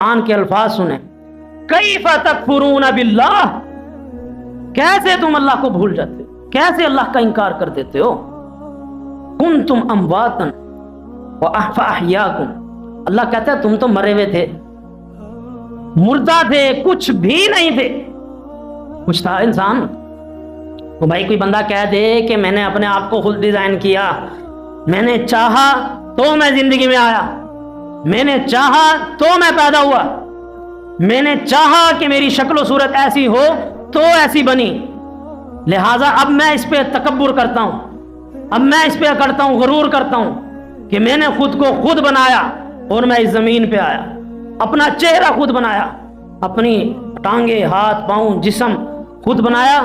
قرآن کے الفاظ سنیں، کیف تکفرون باللہ، کیسے تم اللہ کو بھول جاتے ہو، کیسے اللہ کا انکار کر دیتے ہو. کنتم امواتا فاحیاکم، اللہ کہتا ہے تم تو مرے ہوئے تھے، مردہ تھے، کچھ بھی نہیں تھے. کچھ تھا انسان؟ تو بھائی کوئی بندہ کہہ دے کہ میں نے اپنے آپ کو خود ڈیزائن کیا، میں نے چاہا تو میں زندگی میں آیا، میں نے چاہا تو میں پیدا ہوا، میں نے چاہا کہ میری شکل و صورت ایسی ہو تو ایسی بنی، لہٰذا اب میں اس پہ تکبر کرتا ہوں، اب میں اس پہ کرتا ہوں غرور کرتا ہوں کہ میں نے خود کو خود بنایا اور میں اس زمین پہ آیا، اپنا چہرہ خود بنایا، اپنی ٹانگیں، ہاتھ، پاؤں، جسم خود بنایا،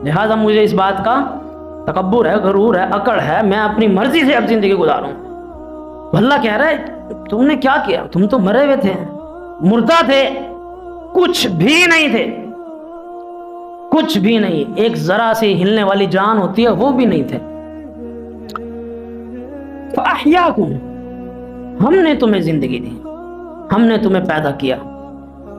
لہٰذا مجھے اس بات کا تکبر ہے، غرور ہے، اکڑ ہے، میں اپنی مرضی سے اب زندگی گزاروں. تو اللہ کہہ رہا ہے تم نے کیا کیا؟ تم تو مرے ہوئے تھے، مردہ تھے، کچھ بھی نہیں تھے، کچھ بھی نہیں، ایک ذرا سے ہلنے والی جان ہوتی ہے وہ بھی نہیں تھے. فاحیاکم، ہم نے تمہیں زندگی دی، ہم نے تمہیں پیدا کیا.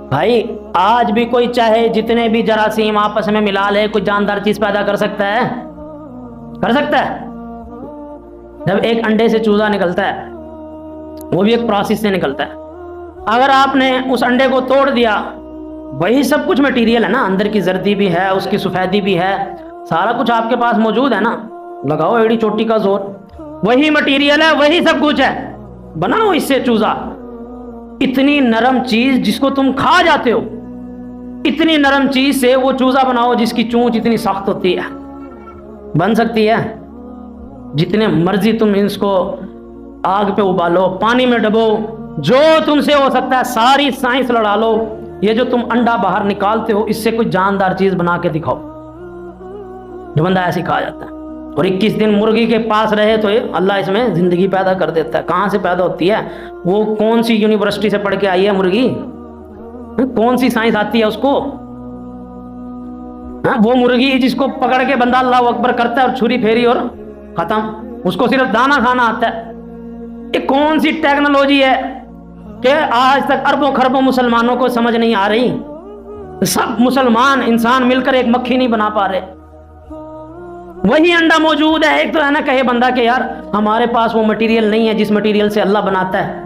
بھائی آج بھی کوئی چاہے جتنے بھی جراثیم آپس میں ملا لے، کوئی جاندار چیز پیدا کر سکتا ہے؟ کر سکتا ہے؟ جب ایک انڈے سے چوزا نکلتا ہے، وہ بھی ایک پروسیس سے نکلتا ہے. اگر آپ نے اس انڈے کو توڑ دیا، وہی سب کچھ مٹیریل ہے نا، اندر کی زردی بھی ہے، اس کی سفیدی بھی ہے، سارا کچھ آپ کے پاس موجود ہے نا، لگاؤ ایڑی چوٹی کا زور، وہی مٹیریل ہے، وہی سب کچھ ہے، بناؤ اس سے چوزا. اتنی نرم چیز جس کو تم کھا جاتے ہو، اتنی نرم چیز سے وہ چوزا بناؤ جس کی چونچ اتنی سخت ہوتی ہے، بن سکتی ہے؟ جتنے مرضی تم اس کو آگ پہ ابالو، پانی میں ڈبو، جو تم سے ہو سکتا ہے ساری سائنس لڑا لو، یہ جو تم انڈا باہر نکالتے ہو اس سے کوئی جاندار چیز بنا کے دکھاؤ، جو بندہ ایسے کھا جاتا ہے. اور 21 دن مرغی کے پاس رہے تو اللہ اس میں زندگی پیدا کر دیتا ہے. کہاں سے پیدا ہوتی ہے؟ وہ کون سی یونیورسٹی سے پڑھ کے آئی ہے مرغی؟ کون سی سائنس آتی ہے اس کو؟ وہ مرغی جس کو پکڑ کے بندہ اللہ اکبر کرتا ہے اور چھری پھیری اور ختم، اس کو صرف دانا کھانا آتا ہے. یہ کون سی ٹیکنالوجی ہے کہ آج تک اربوں خربوں مسلمانوں کو سمجھ نہیں آ رہی؟ سب مسلمان انسان مل کر ایک مکھی نہیں بنا پا رہے. وہی انڈا موجود ہے. ایک تو ہے نا کہے بندہ کہ یار ہمارے پاس وہ مٹیریل نہیں ہے جس مٹیریل سے اللہ بناتا ہے،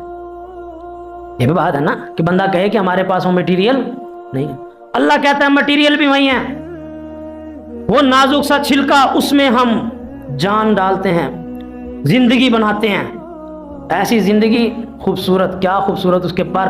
یہ بھی بات ہے نا کہ بندہ کہے کہ ہمارے پاس وہ مٹیریل نہیں ہے. اللہ کہتا ہے مٹیریل بھی وہی ہے، وہ نازک سا چھلکا، اس میں ہم جان ڈالتے ہیں، زندگی بناتے ہیں. ایسی زندگی خوبصورت، کیا خوبصورت اس کے پر